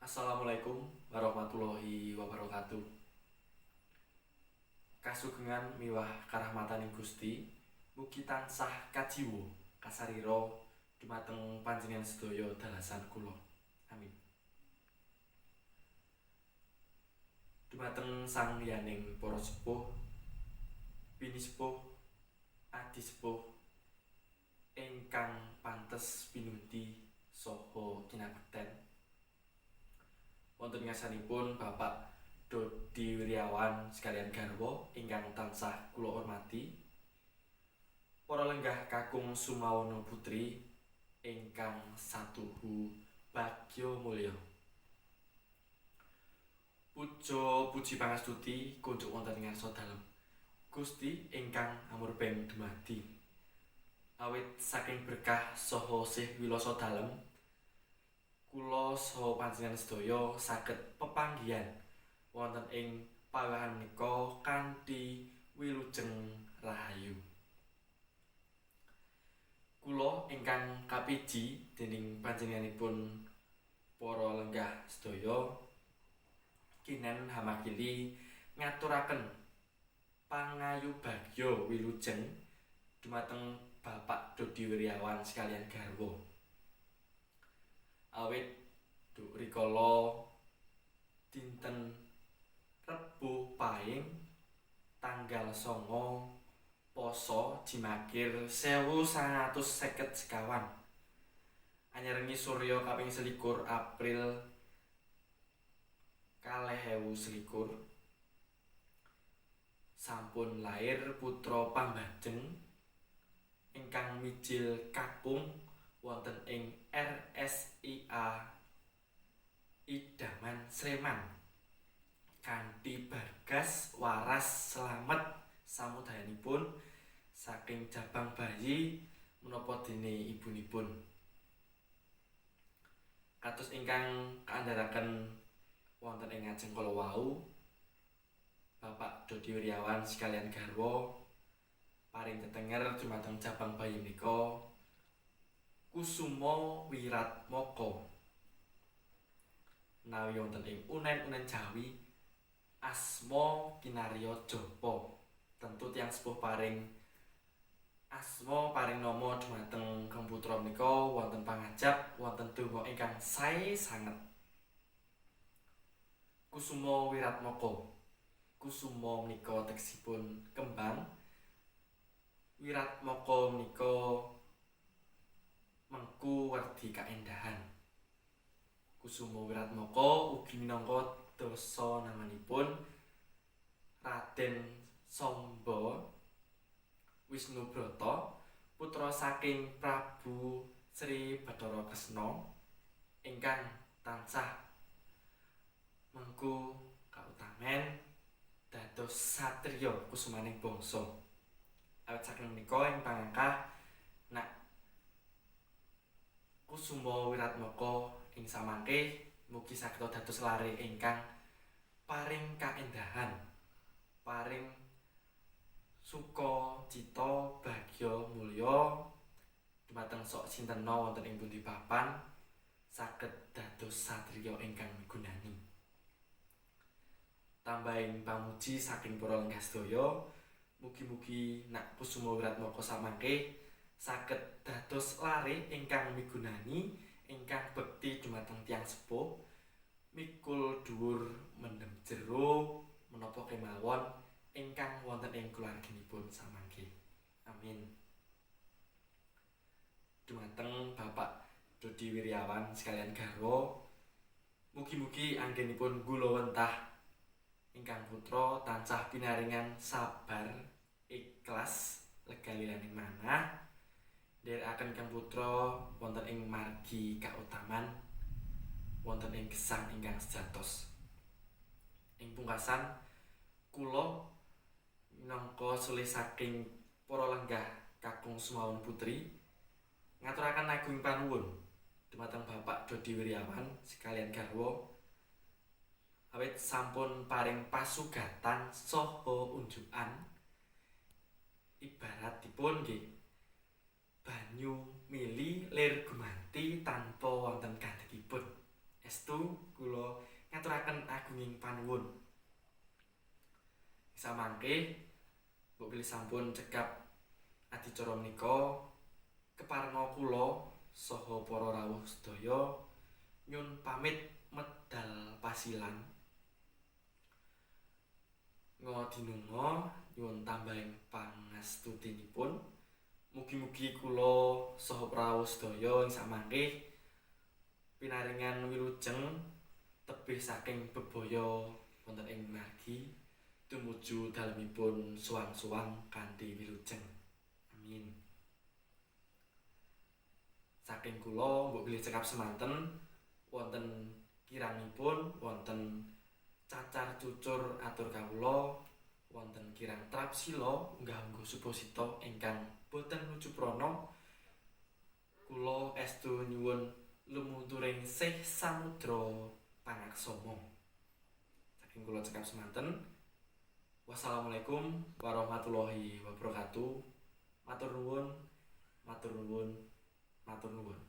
Assalamualaikum warahmatullahi wabarakatuh. Kasugengan miwah karahmataning Gusti, mugi tansah kajiwa kasarira dumateng panjenengan sedaya dalasan kula. Amin. Dumateng sang liyaning para sepuh, bini sepuh, adi sepuh ingkang pantes pinunti saha kinabekten. Wonten ngasanipun Bapak Dodi Wiryawan sekalian garwa ingkang tansah kula hormati, para lenggah kakung Sumawana Putri ingkang satuhu bagya mulya. Puja puji pangastuti kunjuk wonten ing ngarsa dalem Gusti ingkang amurbeng dumadi. Awit saking berkah saha sih wilasa dalem, kula saha panjenengan sedaya saged pepanggihan wonten ing pawahan menika kanthi wilujeng rahayu. Kula ingkang kapiji dening panjenenganipun para lenggah sedaya kinen hamakili ngaturaken pangayu bagya wilujeng dumateng Bapak Dodi Wiryawan sekalian garwa. Awit duk rikala dinten Rebo Pahing tanggal 9 Pasa Jimakir 1950 sekawan, anyarengi surya kaping 21 April 2021, sampun lair putra pambajeng ingkang mijil kakung wonten ing RSIA Idaman Sleman kanthi Bagas Waras Slamet samudayanipun saking jabang bayi menapa dene ibunipun. Kados ingkang kaandharaken wonten ing ngajeng kala wau, Bapak Dodi Wiryawan sekalian garwa paring tetenger dumateng jabang bayi menika Kusuma Wiratmoko. Menawi wonten ing unen-unen Jawi asma kinarya Japa. Tentu tiyang sepuh paring asma paring nama dumateng kemputra menika wonten pangajap wonten donga ingkang sae sanget. Kusuma Wiratmoko. Kusuma menika tegesipun kembang. Wiratmoko menika mengku werdi kaendahan. Kusuma Wiratmoko ugi minangka dasa namanipun Raden Samba Wisnubrata, putra saking Prabu Sri Bathara Kresna ingkang tansah mengku kautamen dados satriya kusumaning bangsa. Awit saking menika ing pangangkah Nak Kusuma Wiratmoko ing samangke mugi saged dados lare ingkang paring kaendahan, paring suka cita bagya mulya dumateng sok sintena wonten ing pundi papan saged dados satriya ingkang migunani. Tambahing pamuji saking para lenggah sedaya, mugi-mugi Nak Kusuma Wiratmoko samangke saged dados lare ingkang migunani, ingkang bekti dumateng tiyang sepuh, mikul dhuwur mendem jero menapa kemawon ingkang wonten ing kulawarganipun samangke. Amin. Dumateng Bapak Dodi Wiryawan sekalian garwa, mugi-mugi anggenipun kula wentah ingkang putra tansah pinaringan sabar, ikhlas, legalilaning manah, nderekaken kang putra wonten ing margi kautaman, wonten ing gesang ingkang sejatos. Ing pungkasan kula minangka sulih saking para lenggah kakung Sumawana Putri ngaturaken agung panuwun dumateng Bapak Dodi Wiryawan sekalian garwa, awit sampun paring pasugatan saha unjukan ibaratipun nggih banyu mili lir gumanti tanpa wonten kandhekipun. estu kula ngaturaken agunging panuwun. Samangke mbok bilih sampun cekap adicara menika keparenga kula saha para rawuh sedaya nyun pamit medal pasilan. Ngodinunga nyuwun tambahing pangastutinipun. Mugi-mugi kula saha prawuh sedaya ing samangke pinaringan wilujeng tebih saking bebaya wonten ing margi tumuju dalemipun sowan-sowan kanthi wilujeng. Amin. Saking kula mbok bilih cekap semanten wonten kirangipun wonten cacar cucur atur kawula wonten kirang trapsila unggah-ungguh suposita ingkang boten nuju prana kula estu nyuwun lumunturing sih samudra panaksama. Saking kula cekap semanten. Wassalamualaikum warahmatullahi wabarakatuh. Matur nuwun, matur nuwun, matur nuwun.